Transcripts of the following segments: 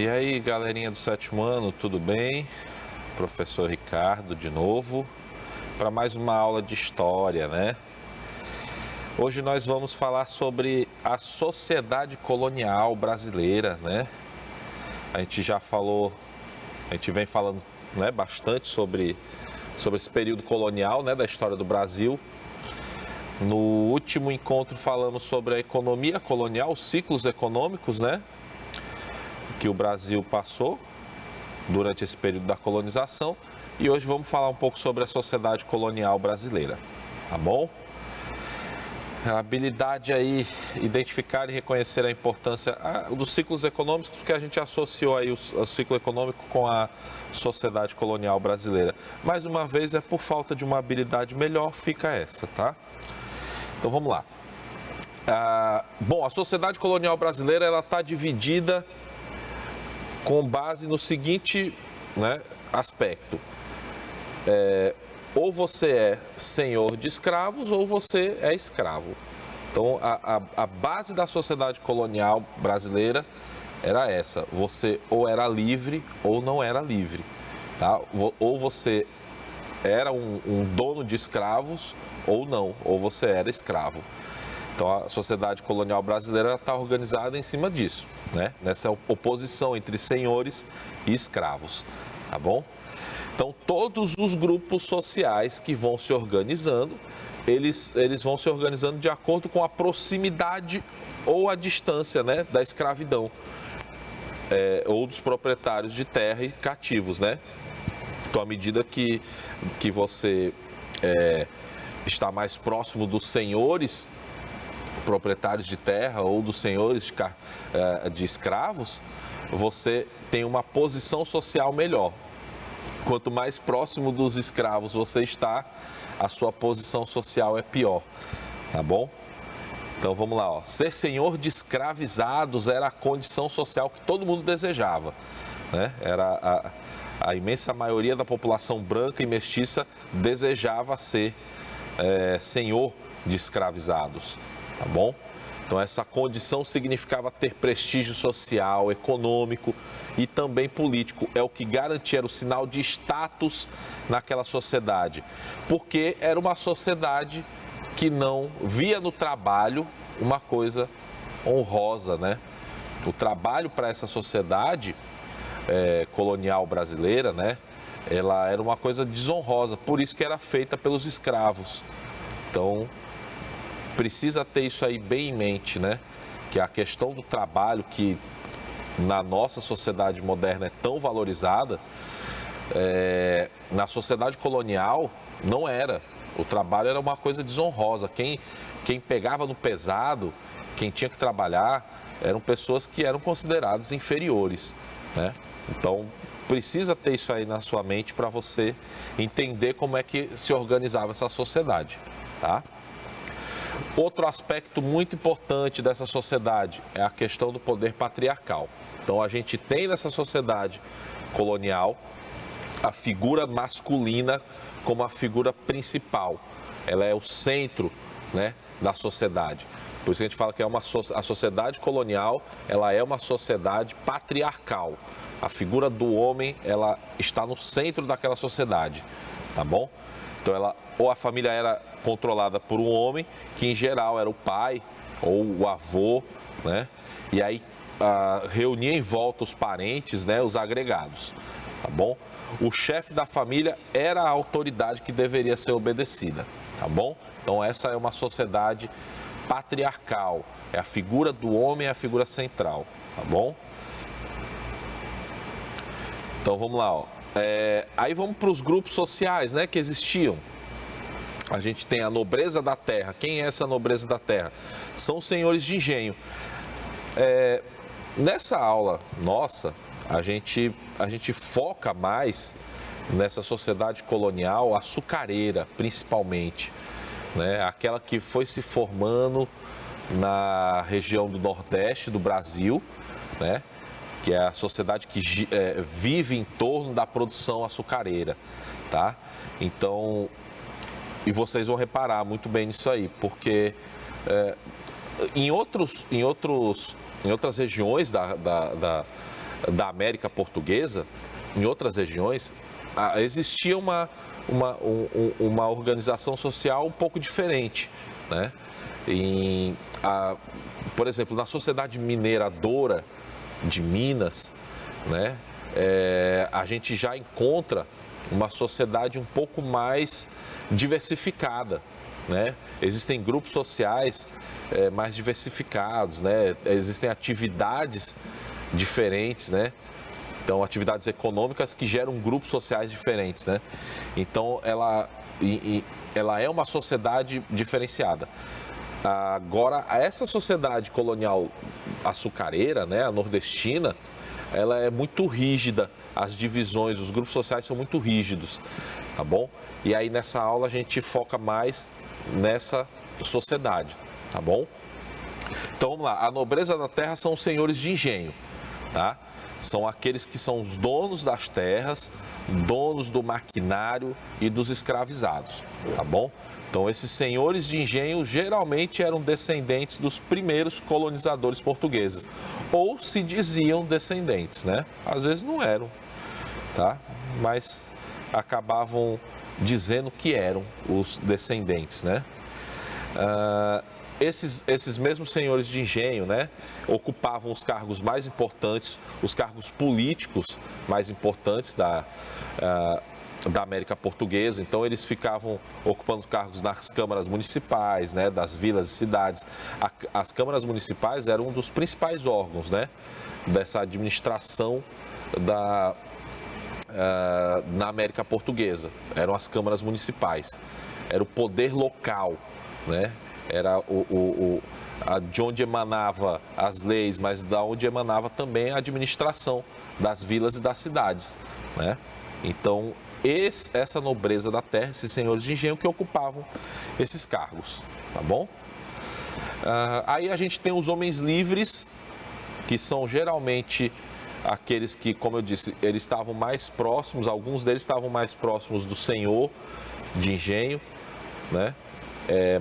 E aí, galerinha do sétimo ano, tudo bem? Professor Ricardo de novo, para mais uma aula de história, né? Hoje nós vamos falar sobre a sociedade colonial brasileira, né? A gente já falou, a gente vem falando, né, bastante sobre esse período colonial, né, da história do Brasil. No último encontro falamos sobre a economia colonial, os ciclos econômicos, né, que o Brasil passou durante esse período da colonização. E hoje vamos falar um pouco sobre a sociedade colonial brasileira, tá bom? A habilidade aí, identificar e reconhecer a importância dos ciclos econômicos, porque a gente associou aí o ciclo econômico com a sociedade colonial brasileira. Mais uma vez, é por falta de uma habilidade melhor, fica essa, tá? Então vamos lá. Bom, a sociedade colonial brasileira, ela está dividida com base no seguinte, né, aspecto. Ou você é senhor de escravos ou você é escravo. Então, a base da sociedade colonial brasileira era essa. Você ou era livre ou não era livre. Tá? Ou você era um dono de escravos ou não, ou você era escravo. Então, a sociedade colonial brasileira está organizada em cima disso, né? Nessa oposição entre senhores e escravos, tá bom? Então, todos os grupos sociais que vão se organizando, eles vão se organizando de acordo com a proximidade ou a distância, né, da escravidão, ou dos proprietários de terra e cativos, né? Então, à medida que você está mais próximo dos senhores, proprietários de terra ou dos senhores de escravos, você tem uma posição social melhor. Quanto mais próximo dos escravos você está, a sua posição social é pior, tá bom? Então vamos lá, ó. Ser senhor de escravizados era a condição social que todo mundo desejava, né? Era a imensa maioria da população branca e mestiça desejava ser senhor de escravizados, tá bom? Então essa condição significava ter prestígio social, econômico e também político. É o que garantia, era o sinal de status naquela sociedade. Porque era uma sociedade que não via no trabalho uma coisa honrosa, né? O trabalho para essa sociedade colonial brasileira, né? Ela era uma coisa desonrosa, por isso que era feita pelos escravos. Então, precisa ter isso aí bem em mente, né? Que a questão do trabalho, que na nossa sociedade moderna é tão valorizada, na sociedade colonial não era. O trabalho era uma coisa desonrosa. Quem pegava no pesado, quem tinha que trabalhar, eram pessoas que eram consideradas inferiores, né? Então, precisa ter isso aí na sua mente para você entender como é que se organizava essa sociedade, tá? Outro aspecto muito importante dessa sociedade é a questão do poder patriarcal. Então, a gente tem nessa sociedade colonial a figura masculina como a figura principal. Ela é o centro, né, da sociedade. Por isso que a gente fala que a sociedade colonial, ela é uma sociedade patriarcal. A figura do homem, ela está no centro daquela sociedade, tá bom? Então, ou a família era controlada por um homem, que em geral era o pai ou o avô, né? E aí reunia em volta os parentes, né? Os agregados, tá bom? O chefe da família era a autoridade que deveria ser obedecida, tá bom? Então, essa é uma sociedade patriarcal. É a figura do homem, é a figura central, tá bom? Então, vamos lá, ó. Aí vamos para os grupos sociais, né, que existiam. A gente tem a nobreza da terra. Quem é essa nobreza da terra? São os senhores de engenho. Nessa aula nossa, a gente foca mais nessa sociedade colonial açucareira, principalmente, né? Aquela que foi se formando na região do Nordeste do Brasil, né? Que é a sociedade que vive em torno da produção açucareira, tá? Então, e vocês vão reparar muito bem nisso aí, porque em outras regiões da América Portuguesa, em outras regiões, existia uma organização social um pouco diferente, né? Por exemplo, na sociedade mineradora de Minas, né, a gente já encontra uma sociedade um pouco mais diversificada, né? Existem grupos sociais mais diversificados, né? Existem atividades diferentes, né? Então, atividades econômicas que geram grupos sociais diferentes, né? Então, ela é uma sociedade diferenciada. Agora, essa sociedade colonial açucareira, né, a nordestina, ela é muito rígida, as divisões, os grupos sociais são muito rígidos, tá bom? E aí, nessa aula, a gente foca mais nessa sociedade, tá bom? Então, vamos lá. A nobreza da terra são os senhores de engenho, tá? São aqueles que são os donos das terras, donos do maquinário e dos escravizados, tá bom? Então, esses senhores de engenho geralmente eram descendentes dos primeiros colonizadores portugueses, ou se diziam descendentes, né? Às vezes não eram, tá? Mas acabavam dizendo que eram os descendentes, né? Esses mesmos senhores de engenho, né, ocupavam os cargos mais importantes, os cargos políticos mais importantes da América Portuguesa. Então, eles ficavam ocupando cargos nas câmaras municipais, né, das vilas e cidades. As câmaras municipais eram um dos principais órgãos, né, dessa administração na América Portuguesa. Eram as câmaras municipais. Era o poder local, né? Era de onde emanava as leis, mas da onde emanava também a administração das vilas e das cidades, né? Então, essa nobreza da terra, esses senhores de engenho que ocupavam esses cargos, tá bom? Aí a gente tem os homens livres, que são geralmente aqueles que, como eu disse, eles estavam mais próximos, alguns deles estavam mais próximos do senhor de engenho, né?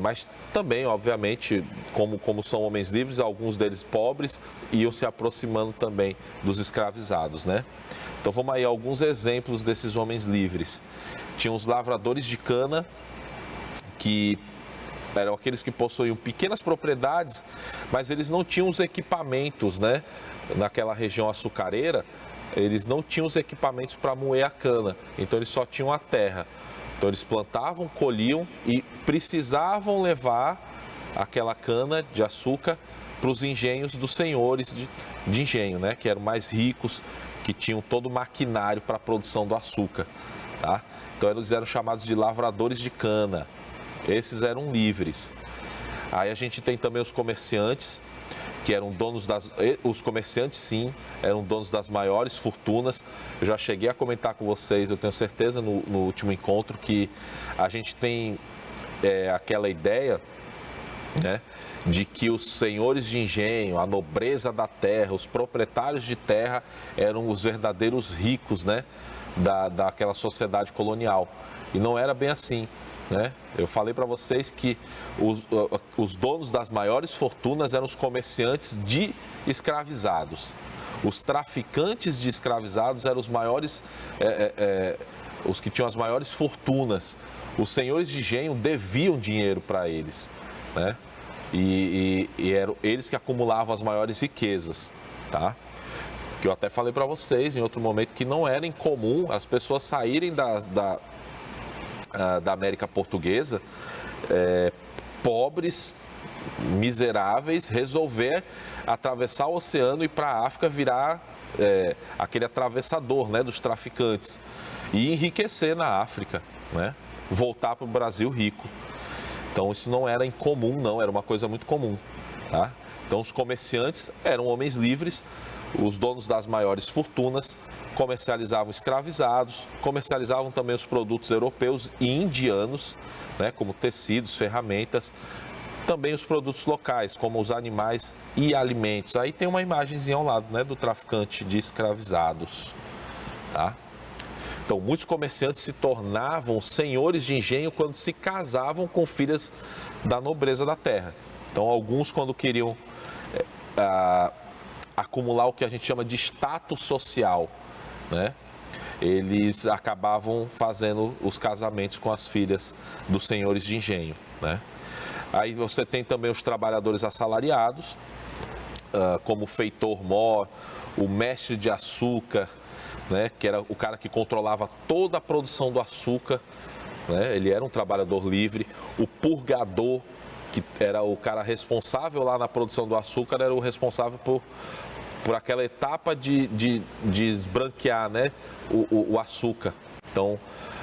Mas também, obviamente, como são homens livres, alguns deles pobres, iam se aproximando também dos escravizados, né? Então vamos aí a alguns exemplos desses homens livres. Tinha os lavradores de cana, que eram aqueles que possuíam pequenas propriedades, mas eles não tinham os equipamentos, né? Naquela região açucareira, eles não tinham os equipamentos para moer a cana, então eles só tinham a terra. Então, eles plantavam, colhiam e precisavam levar aquela cana de açúcar para os engenhos dos senhores de engenho, né? Que eram mais ricos, que tinham todo o maquinário para a produção do açúcar, tá? Então, eles eram chamados de lavradores de cana. Esses eram livres. Aí a gente tem também os comerciantes, que eram donos os comerciantes, sim, eram donos das maiores fortunas. Eu já cheguei a comentar com vocês, eu tenho certeza no último encontro, que a gente tem aquela ideia, né, de que os senhores de engenho, a nobreza da terra, os proprietários de terra eram os verdadeiros ricos, né, daquela sociedade colonial. E não era bem assim, né? Eu falei para vocês que os donos das maiores fortunas eram os comerciantes de escravizados. Os traficantes de escravizados eram os maiores, os que tinham as maiores fortunas. Os senhores de engenho deviam dinheiro para eles, né? E eram eles que acumulavam as maiores riquezas, tá? Que eu até falei para vocês em outro momento que não era incomum as pessoas saírem da América Portuguesa, pobres, miseráveis, resolver atravessar o oceano e ir para a África, virar aquele atravessador, né, dos traficantes e enriquecer na África, né, voltar para o Brasil rico. Então isso não era incomum, não, era uma coisa muito comum, tá? Então os comerciantes eram homens livres, os donos das maiores fortunas, comercializavam escravizados, comercializavam também os produtos europeus e indianos, né, como tecidos, ferramentas, também os produtos locais, como os animais e alimentos. Aí tem uma imagenzinha ao lado, né, do traficante de escravizados, tá? Então, muitos comerciantes se tornavam senhores de engenho quando se casavam com filhas da nobreza da terra. Então, alguns, quando queriam acumular o que a gente chama de status social, né? Eles acabavam fazendo os casamentos com as filhas dos senhores de engenho, né? Aí você tem também os trabalhadores assalariados, como o feitor-mor, o mestre de açúcar, né? Que era o cara que controlava toda a produção do açúcar, né? Ele era um trabalhador livre. O purgador, que era o cara responsável lá na produção do açúcar, era o responsável por aquela etapa de esbranquear, né, o açúcar. Então,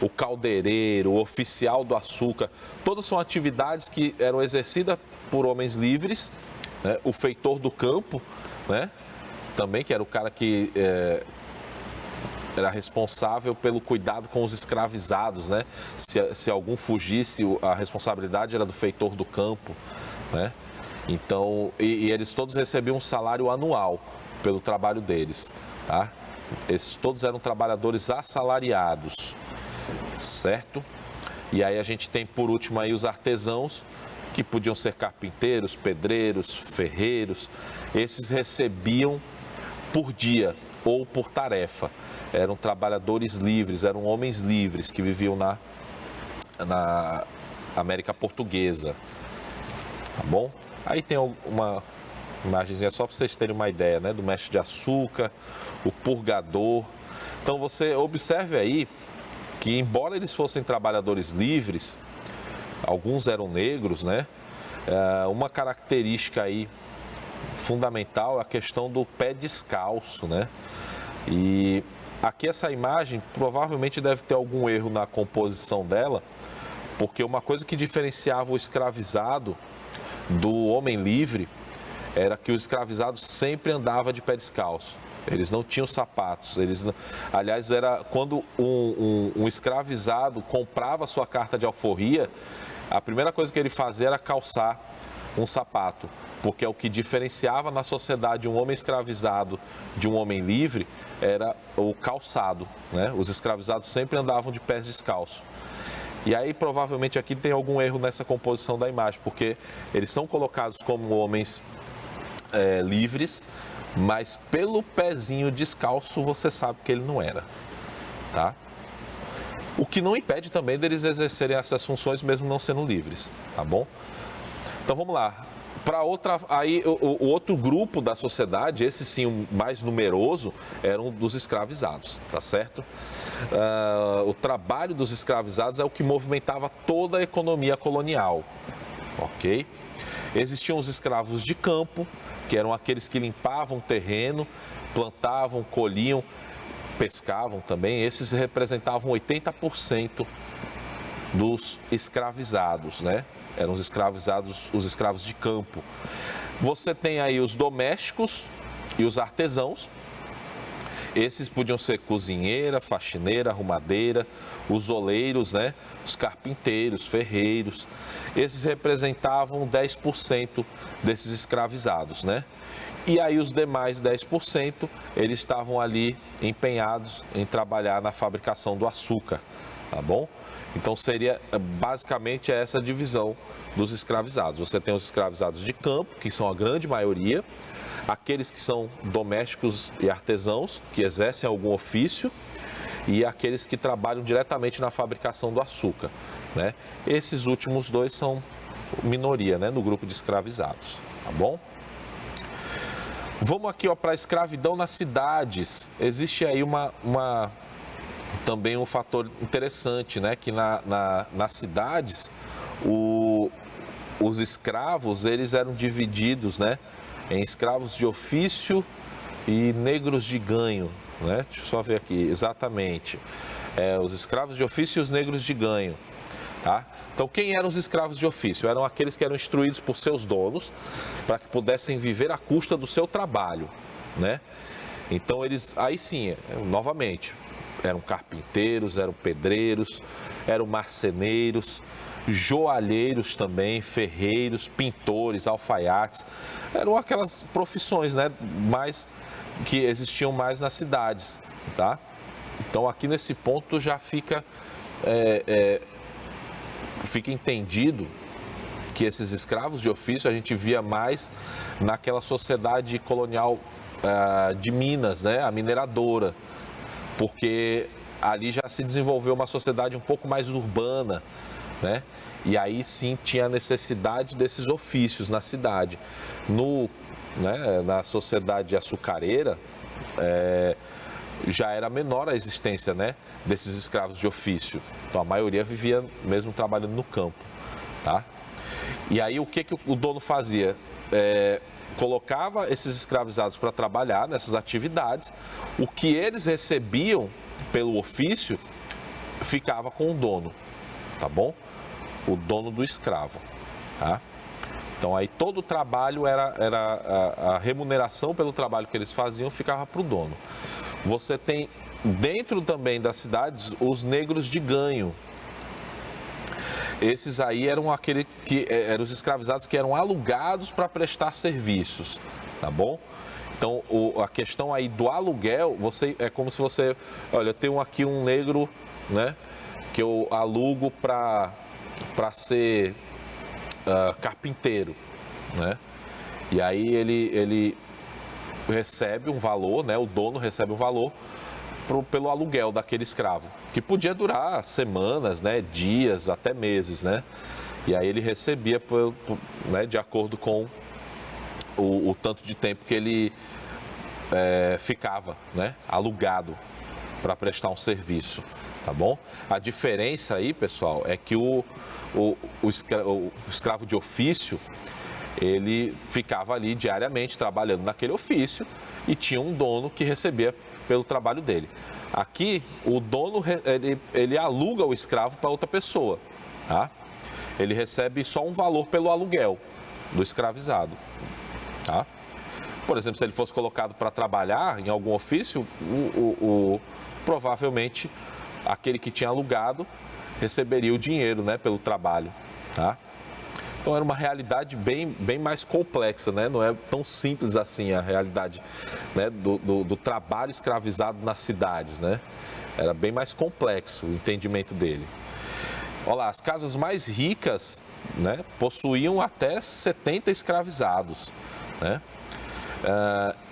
o caldeireiro, o oficial do açúcar, todas são atividades que eram exercidas por homens livres, né? O feitor do campo, né, também, que era o cara que era responsável pelo cuidado com os escravizados, né? Se algum fugisse, a responsabilidade era do feitor do campo, né? Então, e eles todos recebiam um salário anual pelo trabalho deles, tá? Esses todos eram trabalhadores assalariados, certo? E aí a gente tem por último aí os artesãos, que podiam ser carpinteiros, pedreiros, ferreiros. Esses recebiam por dia ou por tarefa. Eram trabalhadores livres, eram homens livres que viviam na América Portuguesa, tá bom? Aí tem uma imagenzinha só para vocês terem uma ideia, né? Do mestre de açúcar, o purgador. Então você observe aí que, embora eles fossem trabalhadores livres, alguns eram negros, né? Uma característica aí fundamental é a questão do pé descalço, né? E aqui essa imagem provavelmente deve ter algum erro na composição dela, porque uma coisa que diferenciava o escravizado do homem livre era que o escravizado sempre andava de pé descalço. Eles não tinham sapatos. Aliás, era quando um escravizado comprava sua carta de alforria, a primeira coisa que ele fazia era calçar um sapato, porque é o que diferenciava na sociedade um homem escravizado de um homem livre era o calçado, né? Os escravizados sempre andavam de pés descalços. E aí, provavelmente, aqui tem algum erro nessa composição da imagem, porque eles são colocados como homens livres, mas pelo pezinho descalço você sabe que ele não era, tá? O que não impede também deles exercerem essas funções mesmo não sendo livres, tá bom? Então vamos lá. Para aí o outro grupo da sociedade, esse sim o mais numeroso, eram dos escravizados, tá certo? O trabalho dos escravizados é o que movimentava toda a economia colonial, ok? Existiam os escravos de campo, que eram aqueles que limpavam o terreno, plantavam, colhiam, pescavam também. Esses representavam 80% dos escravizados, né? Eram os escravizados, os escravos de campo. Você tem aí os domésticos e os artesãos. Esses podiam ser cozinheira, faxineira, arrumadeira, os oleiros, né? Os carpinteiros, ferreiros. Esses representavam 10% desses escravizados, né? E aí os demais 10%, eles estavam ali empenhados em trabalhar na fabricação do açúcar, tá bom? Então seria basicamente essa divisão dos escravizados. Você tem os escravizados de campo, que são a grande maioria, aqueles que são domésticos e artesãos, que exercem algum ofício, e aqueles que trabalham diretamente na fabricação do açúcar, né? Esses últimos dois são minoria, né, no grupo de escravizados, tá bom? Vamos aqui para a escravidão nas cidades. Existe aí também um fator interessante, né, que nas cidades os escravos eles eram divididos, né, em escravos de ofício e negros de ganho, né? Deixa eu só ver aqui, exatamente. Os escravos de ofício e os negros de ganho, tá? Então, quem eram os escravos de ofício? Eram aqueles que eram instruídos por seus donos para que pudessem viver à custa do seu trabalho, né? Então, eles, aí sim, novamente, eram carpinteiros, eram pedreiros, eram marceneiros, joalheiros também, ferreiros, pintores, alfaiates. Eram aquelas profissões, né, que existiam mais nas cidades, tá? Então, aqui nesse ponto já fica entendido que esses escravos de ofício a gente via mais naquela sociedade colonial de minas, né? A mineradora, porque ali já se desenvolveu uma sociedade um pouco mais urbana, né? E aí sim tinha a necessidade desses ofícios na cidade. Na sociedade açucareira, já era menor a existência, né, desses escravos de ofício. Então a maioria vivia mesmo trabalhando no campo, tá? E aí o que o dono fazia? Colocava esses escravizados para trabalhar nessas atividades, o que eles recebiam pelo ofício ficava com o dono, tá bom? O dono do escravo, tá? Então aí todo o trabalho a remuneração pelo trabalho que eles faziam ficava para o dono. Você tem dentro também das cidades os negros de ganho. Esses aí eram eram os escravizados que eram alugados para prestar serviços, tá bom? Então a questão aí do aluguel, é como se você, olha, eu tenho aqui um negro, né, que eu alugo para ser carpinteiro, né? E aí ele recebe um valor, né? O dono recebe um valor pelo aluguel daquele escravo, que podia durar semanas, né? Dias, até meses, né? E aí ele recebia né? De acordo com o tanto de tempo que ele ficava, né? Alugado para prestar um serviço, tá bom? A diferença aí, pessoal, é que o escravo de ofício, ele ficava ali diariamente trabalhando naquele ofício e tinha um dono que recebia pelo trabalho dele. Aqui, o dono, ele aluga o escravo para outra pessoa, tá? Ele recebe só um valor pelo aluguel do escravizado, tá? Por exemplo, se ele fosse colocado para trabalhar em algum ofício, provavelmente aquele que tinha alugado receberia o dinheiro, né, pelo trabalho, tá? Então era uma realidade bem mais complexa, né? Não é tão simples assim a realidade, né, do trabalho escravizado nas cidades, né? Era bem mais complexo o entendimento dele. Olha lá, as casas mais ricas, né, possuíam até 70 escravizados, né?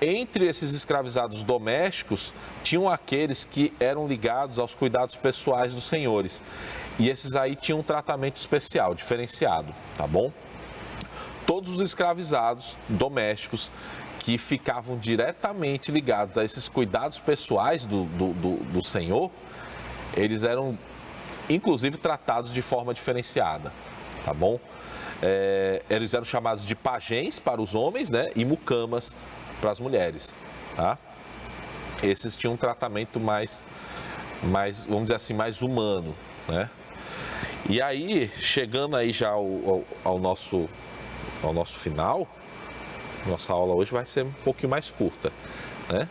Entre esses escravizados domésticos, tinham aqueles que eram ligados aos cuidados pessoais dos senhores. E esses aí tinham um tratamento especial, diferenciado, tá bom? Todos os escravizados domésticos que ficavam diretamente ligados a esses cuidados pessoais do senhor, eles eram, inclusive, tratados de forma diferenciada, tá bom? Eles eram chamados de pajens para os homens, né, e mucamas para as mulheres, tá? Esses tinham um tratamento mais, vamos dizer assim, mais humano, né? E aí, chegando aí já ao nosso final, nossa aula hoje vai ser um pouquinho mais curta, né?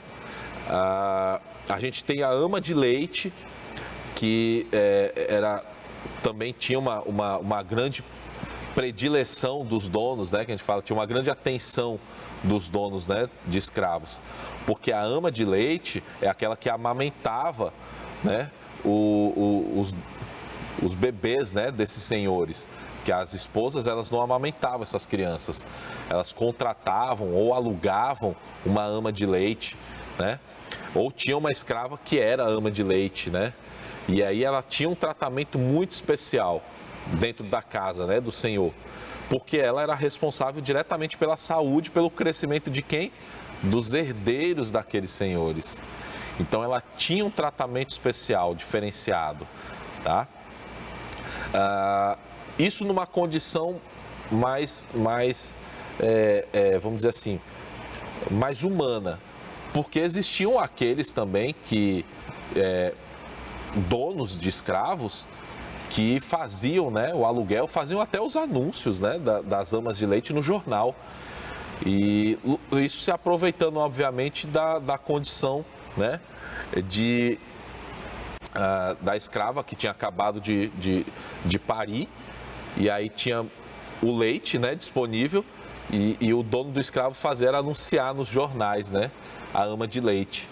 A gente tem a ama de leite, que também tinha uma grande predileção dos donos, né, que a gente fala, tinha uma grande atenção dos donos, né, de escravos, porque a ama de leite é aquela que amamentava, né, os bebês, né, desses senhores, que as esposas, elas não amamentavam essas crianças, elas contratavam ou alugavam uma ama de leite, né, ou tinha uma escrava que era ama de leite, né, e aí ela tinha um tratamento muito especial dentro da casa, né, do senhor, porque ela era responsável diretamente pela saúde, pelo crescimento de quem? Dos herdeiros daqueles senhores. Então ela tinha um tratamento especial, diferenciado, tá? Isso numa condição mais vamos dizer assim, mais humana, porque existiam aqueles também que donos de escravos que faziam, né, o aluguel, faziam até os anúncios, né, das amas de leite no jornal. E isso se aproveitando, obviamente, da condição, né, da escrava que tinha acabado de parir, e aí tinha o leite, né, disponível, e o dono do escravo era anunciar nos jornais, né, a ama de leite.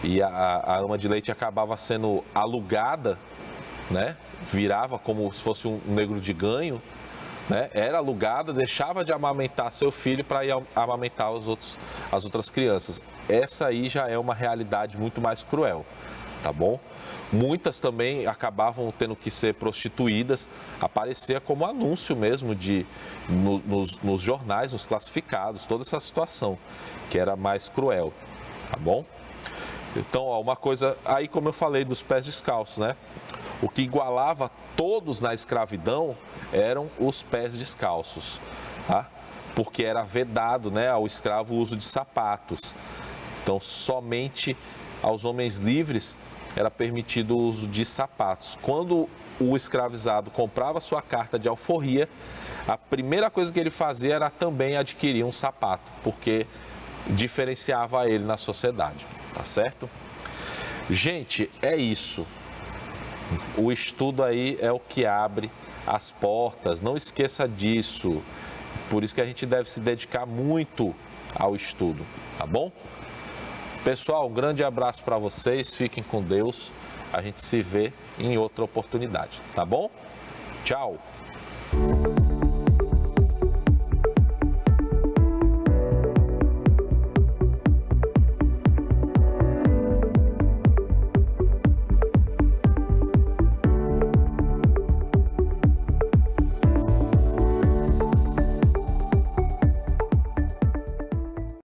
E a ama de leite acabava sendo alugada, né, virava como se fosse um negro de ganho né? Era alugada, deixava de amamentar seu filho para ir amamentar as outras crianças. Essa aí já é uma realidade muito mais cruel, tá bom? Muitas também acabavam tendo que ser prostituídas, aparecia como anúncio mesmo nos jornais, nos classificados, toda essa situação, que era mais cruel, tá bom? Então, ó, uma coisa, aí como eu falei dos pés descalços, né? O que igualava todos na escravidão eram os pés descalços, tá? Porque era vedado, né, ao escravo o uso de sapatos. Então, somente aos homens livres era permitido o uso de sapatos. Quando o escravizado comprava sua carta de alforria, a primeira coisa que ele fazia era também adquirir um sapato, porque diferenciava ele na sociedade, tá certo? Gente, é isso. O estudo aí é o que abre as portas, não esqueça disso. Por isso que a gente deve se dedicar muito ao estudo, tá bom? Pessoal, um grande abraço para vocês, fiquem com Deus. A gente se vê em outra oportunidade, tá bom? Tchau!